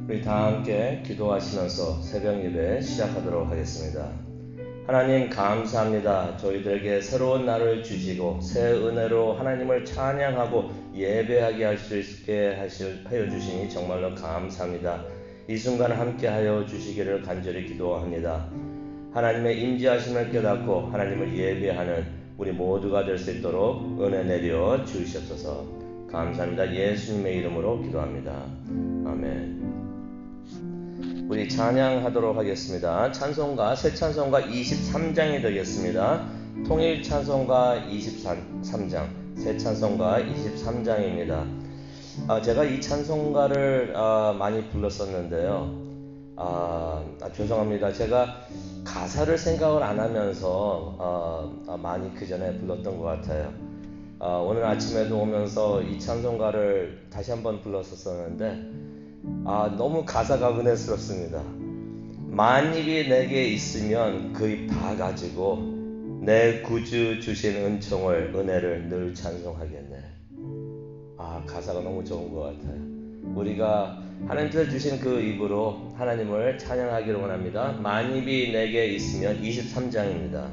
우리 다 함께 기도하시면서 새벽 예배 시작하도록 하겠습니다. 하나님 감사합니다. 저희들에게 새로운 날을 주시고 새 은혜로 하나님을 찬양하고 예배하게 할 수 있게 하여 주시니 정말로 감사합니다. 이 순간 함께 하여 주시기를 간절히 기도합니다. 하나님의 임재하심을 깨닫고 하나님을 예배하는 우리 모두가 될 수 있도록 은혜 내려 주시옵소서. 감사합니다. 예수님의 이름으로 기도합니다. 아멘. 우리 찬양하도록 하겠습니다. 찬송가 새 찬송가 23장이 되겠습니다. 통일 찬송가 23장, 새 찬송가 23장입니다. 제가 이 찬송가를 많이 불렀었는데요. 죄송합니다. 제가 가사를 생각을 안 하면서 많이 그 전에 불렀던 것 같아요. 오늘 아침에도 오면서 이 찬송가를 다시 한번 불렀었는데 너무 가사가 은혜스럽습니다. 만일이 내게 있으면 그 입 다 가지고 내 구주 주신 은총을 은혜를 늘 찬송하겠네. 가사가 너무 좋은 것 같아요. 우리가 하나님께서 주신 그 입으로 하나님을 찬양하기를 원합니다. 만입이 내게 있으면 23장입니다.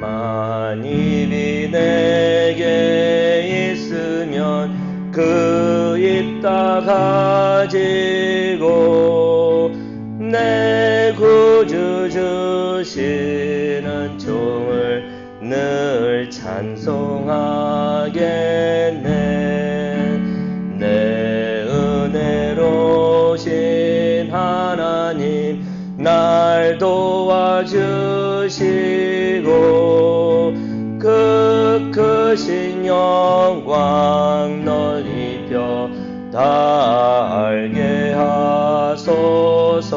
만입이 내게 있으면 그 입 다 가지고 내 구주 주시는 종을 늘 찬송하겠네. 내 은혜로신 하나님 날 도와주시고 그 크신 영광 널리 펴 다 알게 하소서.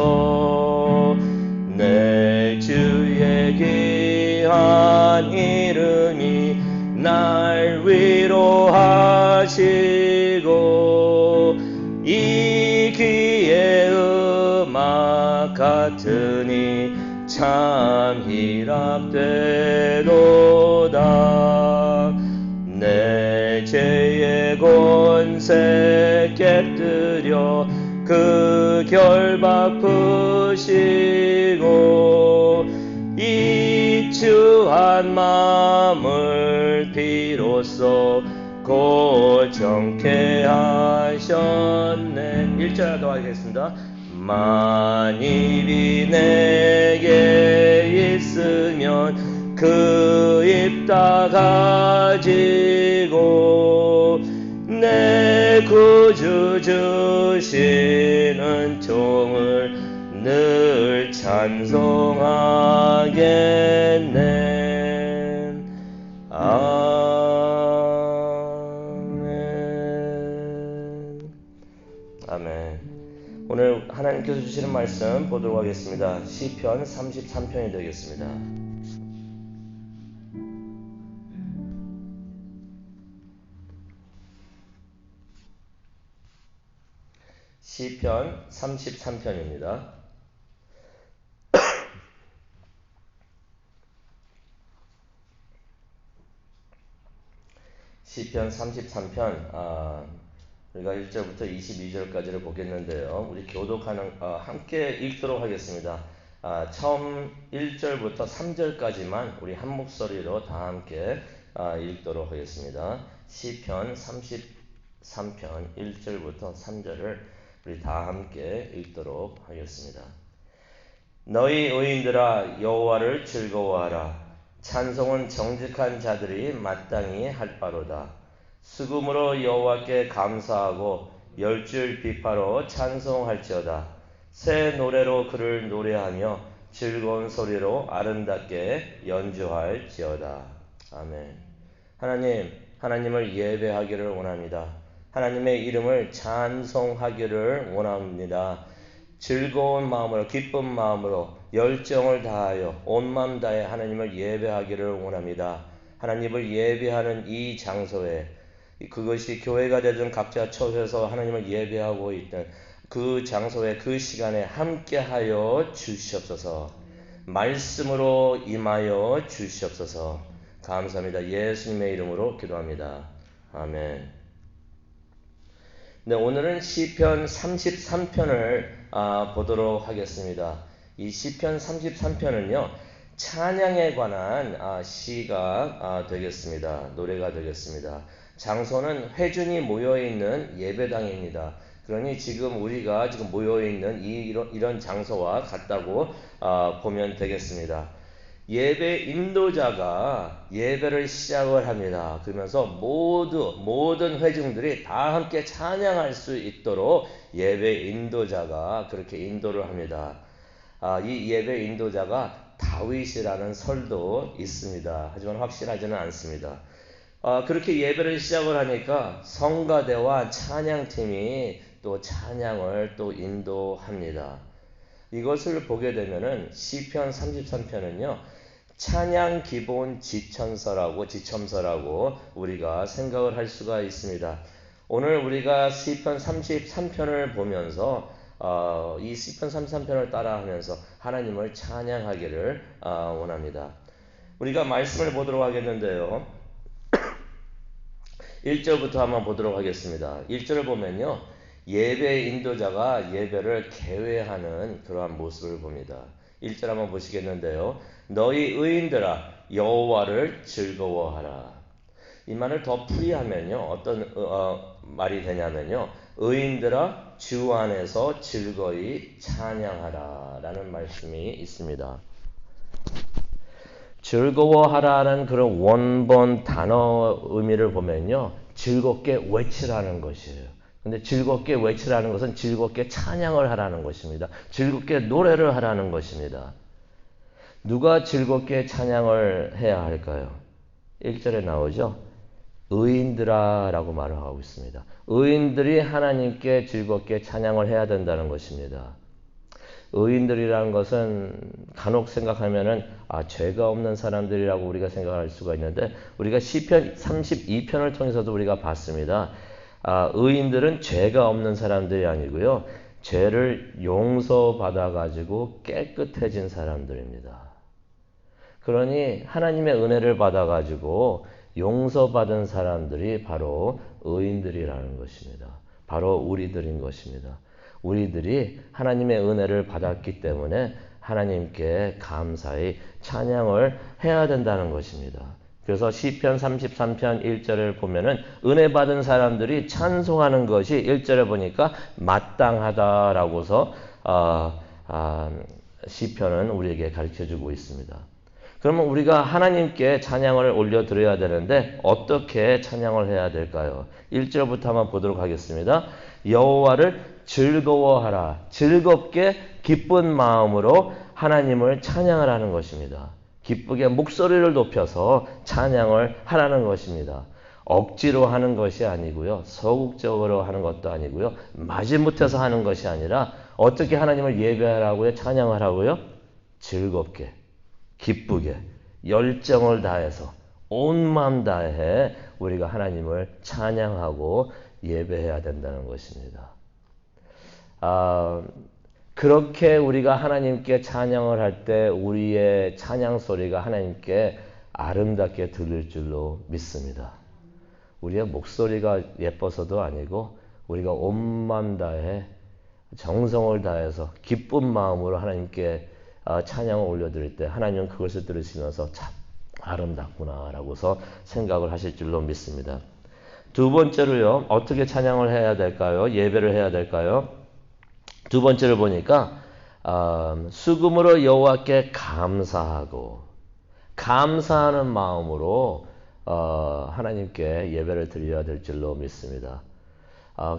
내 주의 귀한 이름이 날 위로하시고 이 귀의 음악 같으니 참 희락되도다. 내 죄의 권세 깨뜨려 그 결박 푸시고 이추한 마음을 비로소 고정케 하셨네. 1절 더 하겠습니다. 만일이 내게 있으면 그 입 다 가지고 내 구주 주시는 종을 늘 찬송하겠네. 아멘. 아멘. 오늘 하나님께서 주시는 말씀 보도록 하겠습니다. 시편 33편이 되겠습니다. 시편 33편입니다. 시편 33편 우리가 1절부터 22절까지를 보겠는데요. 우리 교독하는 함께 읽도록 하겠습니다. 처음 1절부터 3절까지만 우리 한 목소리로 다 함께 읽도록 하겠습니다. 시편 33편 1절부터 3절을 우리 다 함께 읽도록 하겠습니다. 너희 의인들아 여호와를 즐거워하라. 찬송은 정직한 자들이 마땅히 할 바로다. 수금으로 여호와께 감사하고 열줄 비파로 찬송할지어다. 새 노래로 그를 노래하며 즐거운 소리로 아름답게 연주할지어다. 아멘. 하나님을 예배하기를 원합니다. 하나님의 이름을 찬송하기를 원합니다. 즐거운 마음으로, 기쁜 마음으로, 열정을 다하여 온 마음 다해 하나님을 예배하기를 원합니다. 하나님을 예배하는 이 장소에 그것이 교회가 되든 각자 처소에서 하나님을 예배하고 있던 그 장소에 그 시간에 함께하여 주시옵소서. 말씀으로 임하여 주시옵소서. 감사합니다. 예수님의 이름으로 기도합니다. 아멘. 네, 오늘은 시편 33편을 보도록 하겠습니다. 이 시편 33편은요. 찬양에 관한 시가 되겠습니다. 노래가 되겠습니다. 장소는 회중이 모여있는 예배당입니다. 그러니 지금 우리가 지금 모여있는 이런 장소와 같다고 보면 되겠습니다. 예배 인도자가 예배를 시작을 합니다. 그러면서 모든 회중들이 다 함께 찬양할 수 있도록 예배 인도자가 그렇게 인도를 합니다. 이 예배 인도자가 다윗이라는 설도 있습니다. 하지만 확실하지는 않습니다. 그렇게 예배를 시작을 하니까 성가대와 찬양팀이 또 찬양을 또 인도합니다. 이것을 보게 되면은 시편 33편은요. 찬양 기본 지첨서라고 우리가 생각을 할 수가 있습니다. 오늘 우리가 시편 33편을 보면서 이 시편 33편을 따라하면서 하나님을 찬양하기를 원합니다. 우리가 말씀을 보도록 하겠는데요. 1절부터 한번 보도록 하겠습니다. 1절을 보면요. 예배 인도자가 예배를 개회하는 그러한 모습을 봅니다. 1절 한번 보시겠는데요. 너희 의인들아 여호와를 즐거워하라. 이 말을 더 풀이하면요. 어떤 말이 되냐면요. 의인들아 주 안에서 즐거이 찬양하라 라는 말씀이 있습니다. 즐거워하라는 그런 원본 단어 의미를 보면요. 즐겁게 외치라는 것이에요. 근데 즐겁게 외치라는 것은 즐겁게 찬양을 하라는 것입니다. 즐겁게 노래를 하라는 것입니다. 누가 즐겁게 찬양을 해야 할까요? 1절에 나오죠. 의인들아 라고 말을 하고 있습니다. 의인들이 하나님께 즐겁게 찬양을 해야 된다는 것입니다. 의인들이라는 것은 간혹 생각하면은 죄가 없는 사람들이라고 우리가 생각할 수가 있는데 우리가 시편 32편을 통해서도 우리가 봤습니다. 의인들은 죄가 없는 사람들이 아니고요. 죄를 용서받아 가지고 깨끗해진 사람들입니다. 그러니 하나님의 은혜를 받아 가지고 용서받은 사람들이 바로 의인들이라는 것입니다. 바로 우리들인 것입니다. 우리들이 하나님의 은혜를 받았기 때문에 하나님께 감사히 찬양을 해야 된다는 것입니다. 그래서 시편 33편 1절을 보면은 은혜 받은 사람들이 찬송하는 것이 1절에 보니까 마땅하다라고서 시편은 우리에게 가르쳐주고 있습니다. 그러면 우리가 하나님께 찬양을 올려드려야 되는데 어떻게 찬양을 해야 될까요? 1절부터 한번 보도록 하겠습니다. 여호와를 즐거워하라. 즐겁게 기쁜 마음으로 하나님을 찬양을 하는 것입니다. 기쁘게 목소리를 높여서 찬양을 하라는 것입니다. 억지로 하는 것이 아니고요. 소극적으로 하는 것도 아니고요. 마지못해서 하는 것이 아니라 어떻게 하나님을 예배하라고요? 찬양하라고요? 즐겁게, 기쁘게, 열정을 다해서 온 마음 다해 우리가 하나님을 찬양하고 예배해야 된다는 것입니다. 그렇게 우리가 하나님께 찬양을 할 때 우리의 찬양 소리가 하나님께 아름답게 들릴 줄로 믿습니다. 우리의 목소리가 예뻐서도 아니고 우리가 온 마음 다해 정성을 다해서 기쁜 마음으로 하나님께 찬양을 올려드릴 때 하나님은 그것을 들으시면서 참 아름답구나 라고서 생각을 하실 줄로 믿습니다. 두 번째로요. 어떻게 찬양을 해야 될까요? 예배를 해야 될까요? 두 번째를 보니까 수금으로 여호와께 감사하고 감사하는 마음으로 하나님께 예배를 드려야 될 줄로 믿습니다.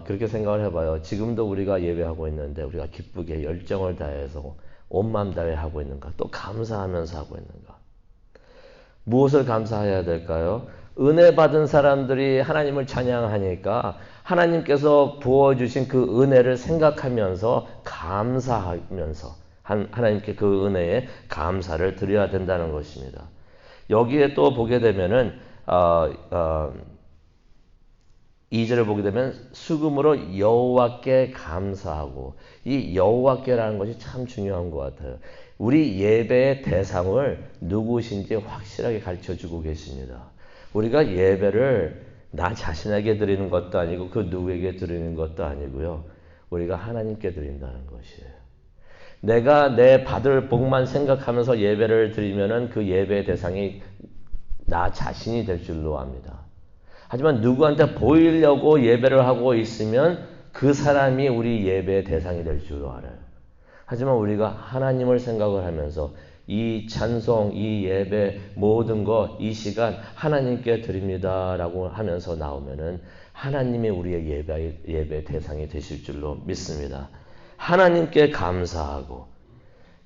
그렇게 생각을 해봐요. 지금도 우리가 예배하고 있는데 우리가 기쁘게 열정을 다해서 온 마음 다해 하고 있는가? 또 감사하면서 하고 있는가? 무엇을 감사해야 될까요? 은혜 받은 사람들이 하나님을 찬양하니까 하나님께서 부어주신 그 은혜를 생각하면서 감사하면서 하나님께 그 은혜에 감사를 드려야 된다는 것입니다. 여기에 또 보게 되면은 2절을 보게 되면 수금으로 여호와께 감사하고, 이 여호와께라는 것이 참 중요한 것 같아요. 우리 예배의 대상을 누구신지 확실하게 가르쳐주고 계십니다. 우리가 예배를 나 자신에게 드리는 것도 아니고 그 누구에게 드리는 것도 아니고요. 우리가 하나님께 드린다는 것이에요. 내가 내 받을 복만 생각하면서 예배를 드리면은 그 예배의 대상이 나 자신이 될 줄로 압니다. 하지만 누구한테 보이려고 예배를 하고 있으면 그 사람이 우리 예배의 대상이 될 줄로 알아요. 하지만 우리가 하나님을 생각을 하면서 이 찬송, 이 예배, 모든 것, 이 시간 하나님께 드립니다라고 하면서 나오면은 하나님이 우리의 예배 대상이 되실 줄로 믿습니다. 하나님께 감사하고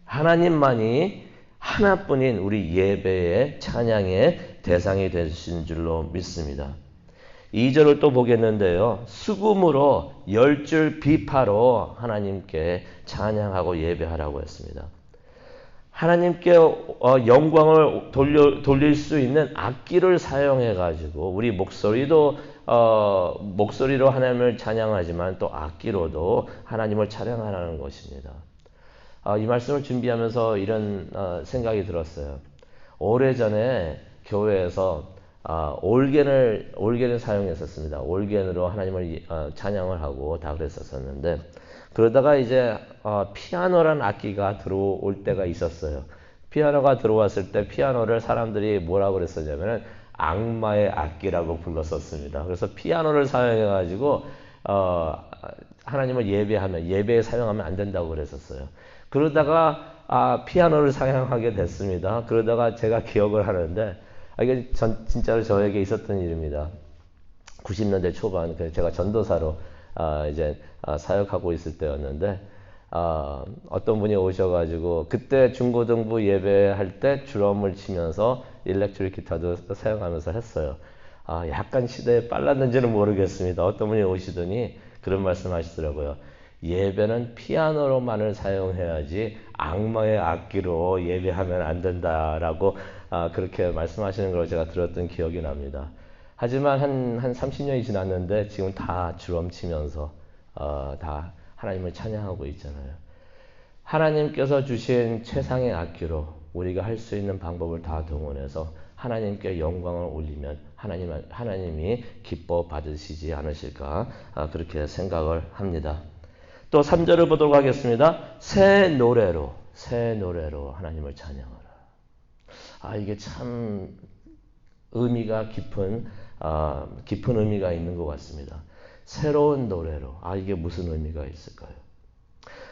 하나님만이 하나뿐인 우리 예배의 찬양의 대상이 되신 줄로 믿습니다. 2절을 또 보겠는데요. 수금으로 10줄 비파로 하나님께 찬양하고 예배하라고 했습니다. 하나님께 영광을 돌릴 수 있는 악기를 사용해 가지고 우리 목소리로 하나님을 찬양하지만 또 악기로도 하나님을 찬양하라는 것입니다. 이 말씀을 준비하면서 이런 생각이 들었어요. 오래전에 교회에서 올겐을 사용했었습니다. 올겐으로 하나님을 찬양을 하고 다 그랬었는데, 그러다가 이제 피아노라는 악기가 들어올 때가 있었어요. 피아노가 들어왔을 때 피아노를 사람들이 뭐라고 그랬었냐면 악마의 악기라고 불렀었습니다. 그래서 피아노를 사용해가지고 하나님을 예배에 사용하면 안 된다고 그랬었어요. 그러다가 피아노를 사용하게 됐습니다. 그러다가 제가 기억을 하는데, 이게 진짜로 저에게 있었던 일입니다. 90년대 초반 제가 전도사로 이제 사역하고 있을 때였는데, 어떤 분이 오셔가지고 그때 중고등부 예배할 때 드럼을 치면서 일렉트릭 기타도 사용하면서 했어요. 약간 시대에 빨랐는지는 모르겠습니다. 어떤 분이 오시더니 그런 말씀 하시더라고요. 예배는 피아노로만을 사용해야지 악마의 악기로 예배하면 안 된다라고 그렇게 말씀하시는 걸 제가 들었던 기억이 납니다. 하지만 한 30년이 지났는데 지금 다 드럼 치면서 다 하나님을 찬양하고 있잖아요. 하나님께서 주신 최상의 악기로 우리가 할 수 있는 방법을 다 동원해서 하나님께 영광을 올리면 하나님이 기뻐 받으시지 않으실까 그렇게 생각을 합니다. 또 3절을 보도록 하겠습니다. 새 노래로 하나님을 찬양하라. 이게 참 의미가 깊은 의미가 있는 것 같습니다. 새로운 노래로. 이게 무슨 의미가 있을까요?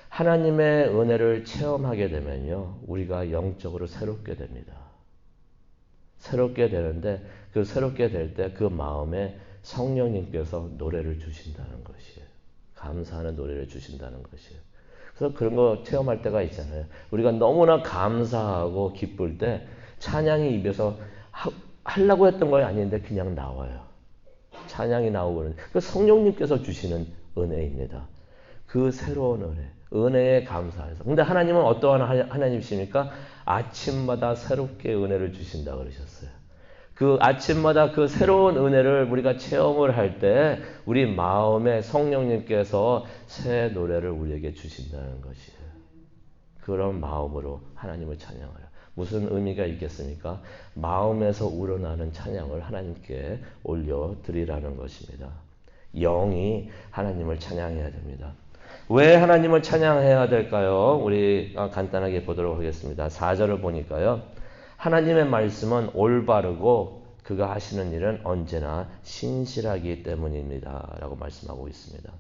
하나님의 은혜를 체험하게 되면요, 우리가 영적으로 새롭게 됩니다. 새롭게 되는데 그 새롭게 될 때 그 마음에 성령님께서 노래를 주신다는 것이에요. 감사하는 노래를 주신다는 것이에요. 그래서 그런 거 체험할 때가 있잖아요. 우리가 너무나 감사하고 기쁠 때 찬양이 입에서 하려고 했던 거 아닌데 그냥 나와요. 찬양이 나오고는 그 성령님께서 주시는 은혜입니다. 그 새로운 은혜에 감사해서. 근데 하나님은 어떠한 하나님이십니까? 아침마다 새롭게 은혜를 주신다 그러셨어요. 그 아침마다 그 새로운 은혜를 우리가 체험을 할 때 우리 마음에 성령님께서 새 노래를 우리에게 주신다는 것이에요. 그런 마음으로 하나님을 찬양하라. 무슨 의미가 있겠습니까? 마음에서 우러나는 찬양을 하나님께 올려드리라는 것입니다. 영이 하나님을 찬양해야 됩니다. 왜 하나님을 찬양해야 될까요? 우리 간단하게 보도록 하겠습니다. 4절을 보니까요. 하나님의 말씀은 올바르고 그가 하시는 일은 언제나 신실하기 때문입니다. 라고 말씀하고 있습니다.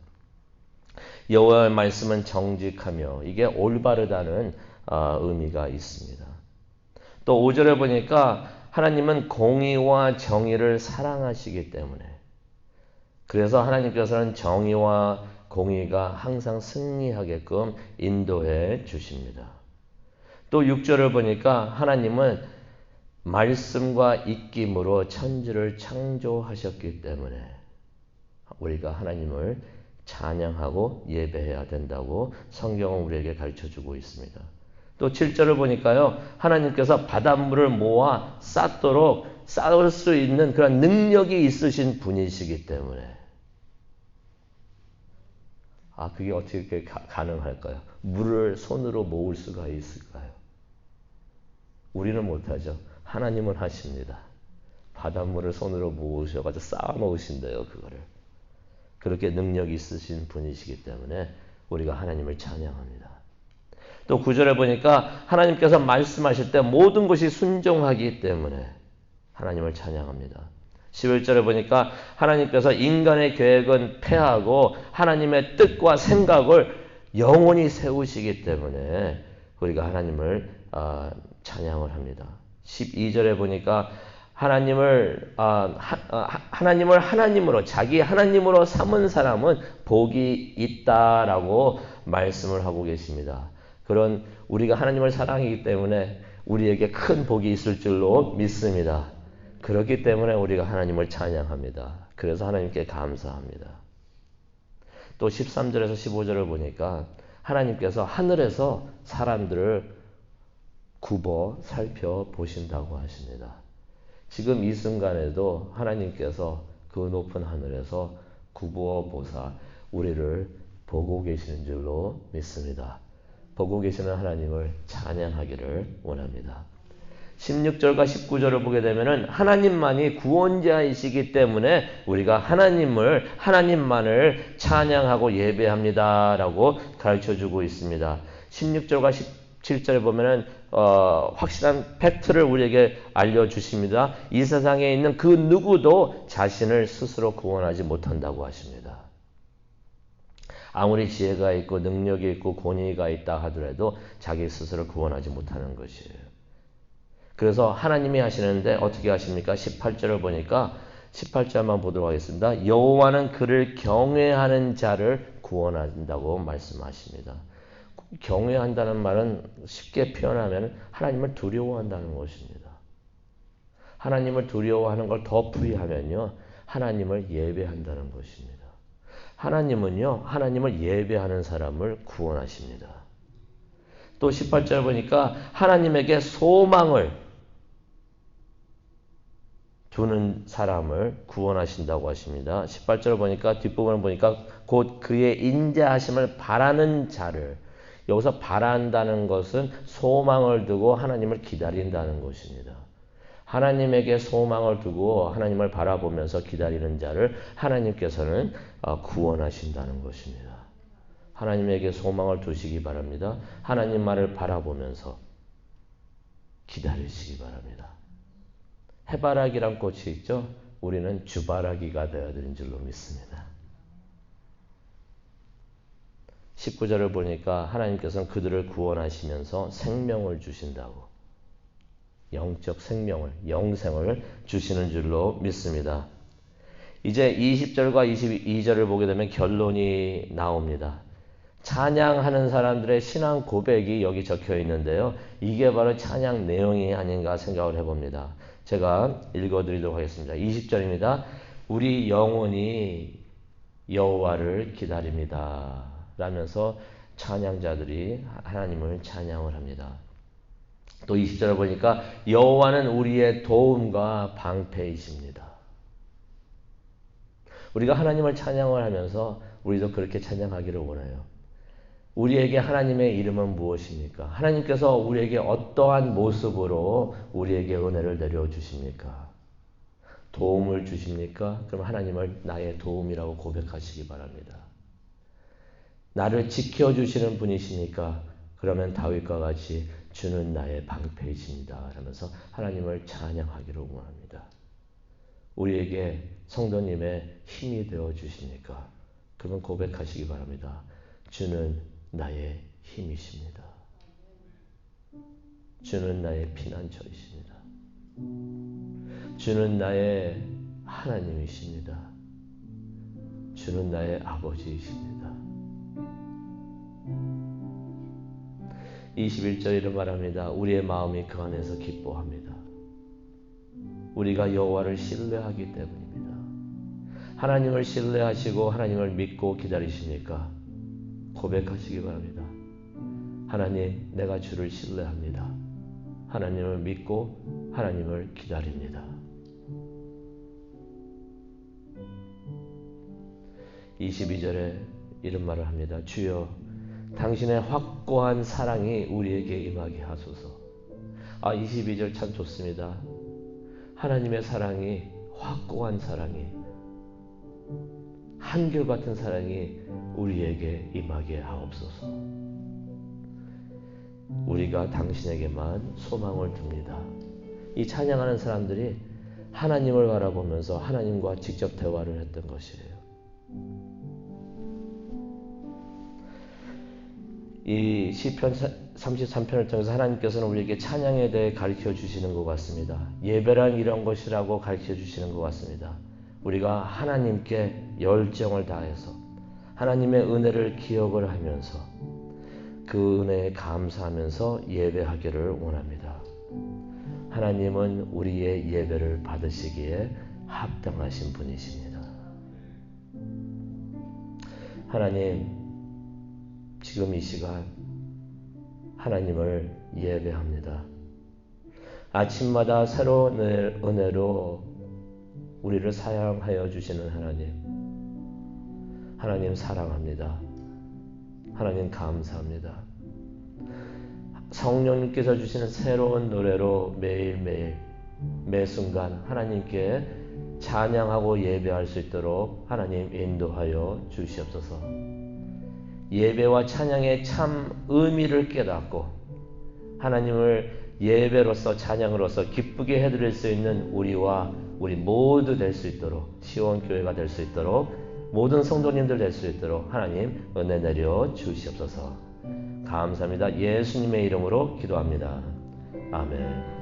여호와의 말씀은 정직하며 이게 올바르다는 의미가 있습니다. 또 5절에 보니까 하나님은 공의와 정의를 사랑하시기 때문에, 그래서 하나님께서는 정의와 공의가 항상 승리하게끔 인도해 주십니다. 또 6절을 보니까 하나님은 말씀과 입김으로 천지를 창조하셨기 때문에 우리가 하나님을 찬양하고 예배해야 된다고 성경은 우리에게 가르쳐주고 있습니다. 또 7절을 보니까요. 하나님께서 바닷물을 모아 쌓을 수 있는 그런 능력이 있으신 분이시기 때문에 그게 어떻게 가능할까요? 물을 손으로 모을 수가 있을까요? 우리는 못하죠. 하나님은 하십니다. 바닷물을 손으로 모으셔가지고 쌓아 놓으신대요. 그거를. 그렇게 능력이 있으신 분이시기 때문에 우리가 하나님을 찬양합니다. 또 9절에 보니까 하나님께서 말씀하실 때 모든 것이 순종하기 때문에 하나님을 찬양합니다. 11절에 보니까 하나님께서 인간의 계획은 패하고 하나님의 뜻과 생각을 영원히 세우시기 때문에 우리가 하나님을 찬양을 합니다. 12절에 보니까 하나님을 하나님으로 자기 하나님으로 삼은 사람은 복이 있다라고 말씀을 하고 계십니다. 그런 우리가 하나님을 사랑하기 때문에 우리에게 큰 복이 있을 줄로 믿습니다. 그렇기 때문에 우리가 하나님을 찬양합니다. 그래서 하나님께 감사합니다. 또 13절에서 15절을 보니까 하나님께서 하늘에서 사람들을 굽어 살펴보신다고 하십니다. 지금 이 순간에도 하나님께서 그 높은 하늘에서 굽어 보사 우리를 보고 계시는 줄로 믿습니다. 보고 계시는 하나님을 찬양하기를 원합니다. 16절과 19절을 보게 되면은 하나님만이 구원자이시기 때문에 우리가 하나님만을 찬양하고 예배합니다라고 가르쳐주고 있습니다. 16절과 17절에 보면은 확실한 팩트를 우리에게 알려주십니다. 이 세상에 있는 그 누구도 자신을 스스로 구원하지 못한다고 하십니다. 아무리 지혜가 있고 능력이 있고 권위가 있다 하더라도 자기 스스로 구원하지 못하는 것이에요. 그래서 하나님이 하시는데 어떻게 하십니까? 18절을 보니까 18절만 보도록 하겠습니다. 여호와는 그를 경외하는 자를 구원한다고 말씀하십니다. 경외한다는 말은 쉽게 표현하면 하나님을 두려워한다는 것입니다. 하나님을 두려워하는 걸 더 풀이하면요. 하나님을 예배한다는 것입니다. 하나님은요. 하나님을 예배하는 사람을 구원하십니다. 또 18절 보니까 하나님에게 소망을 두는 사람을 구원하신다고 하십니다. 18절을 보니까 뒷부분을 보니까 곧 그의 인자하심을 바라는 자를 여기서 바란다는 것은 소망을 두고 하나님을 기다린다는 것입니다. 하나님에게 소망을 두고 하나님을 바라보면서 기다리는 자를 하나님께서는 구원하신다는 것입니다. 하나님에게 소망을 두시기 바랍니다. 하나님만을 바라보면서 기다리시기 바랍니다. 해바라기란 꽃이 있죠? 우리는 주바라기가 되어야 되는 줄로 믿습니다. 19절을 보니까 하나님께서는 그들을 구원하시면서 생명을 주신다고. 영적 생명을, 영생을 주시는 줄로 믿습니다. 이제 20절과 22절을 보게 되면 결론이 나옵니다. 찬양하는 사람들의 신앙 고백이 여기 적혀 있는데요. 이게 바로 찬양 내용이 아닌가 생각을 해봅니다. 제가 읽어드리도록 하겠습니다. 20절입니다. 우리 영혼이 여호와를 기다립니다. 라면서 찬양자들이 하나님을 찬양을 합니다. 또 20절을 보니까 여호와는 우리의 도움과 방패이십니다. 우리가 하나님을 찬양을 하면서 우리도 그렇게 찬양하기를 원해요. 우리에게 하나님의 이름은 무엇입니까? 하나님께서 우리에게 어떠한 모습으로 우리에게 은혜를 내려주십니까? 도움을 주십니까? 그럼 하나님을 나의 도움이라고 고백하시기 바랍니다. 나를 지켜주시는 분이십니까? 그러면 다윗과 같이 주는 나의 방패이십니다. 라면서 하나님을 찬양하기를 원합니다. 우리에게 성도님의 힘이 되어주십니까? 그러면 고백하시기 바랍니다. 주는 나의 힘이십니다. 주는 나의 피난처이십니다. 주는 나의 하나님이십니다. 주는 나의 아버지이십니다. 21절에 말합니다. 우리의 마음이 그 안에서 기뻐합니다. 우리가 여호와를 신뢰하기 때문입니다. 하나님을 신뢰하시고 하나님을 믿고 기다리시니까 고백하시기 바랍니다. 하나님, 내가 주를 신뢰합니다. 하나님을 믿고 하나님을 기다립니다. 22절에 이런 말을 합니다. 주여, 당신의 확고한 사랑이 우리에게 임하게 하소서. 22절 참 좋습니다. 하나님의 사랑이, 확고한 사랑이, 한결같은 사랑이 우리에게 임하게 하옵소서. 우리가 당신에게만 소망을 둡니다. 이 찬양하는 사람들이 하나님을 바라보면서 하나님과 직접 대화를 했던 것이에요. 이 시편 33편을 통해서 하나님께서는 우리에게 찬양에 대해 가르쳐 주시는 것 같습니다. 예배란 이런 것이라고 가르쳐 주시는 것 같습니다. 우리가 하나님께 열정을 다해서 하나님의 은혜를 기억을 하면서 그 은혜에 감사하면서 예배하기를 원합니다. 하나님은 우리의 예배를 받으시기에 합당하신 분이십니다. 하나님, 지금 이 시간 하나님을 예배합니다. 아침마다 새로운 은혜로 우리를 사랑하여 주시는 하나님, 하나님 사랑합니다. 하나님 감사합니다. 성령님께서 주시는 새로운 노래로 매일매일 매 순간 하나님께 찬양하고 예배할 수 있도록 하나님 인도하여 주시옵소서. 예배와 찬양의 참 의미를 깨닫고 하나님을 예배로서 찬양으로서 기쁘게 해드릴 수 있는 우리와 우리 모두 될 수 있도록, 시온교회가 될 수 있도록, 모든 성도님들 될 수 있도록 하나님 은혜 내려 주시옵소서. 감사합니다. 예수님의 이름으로 기도합니다. 아멘.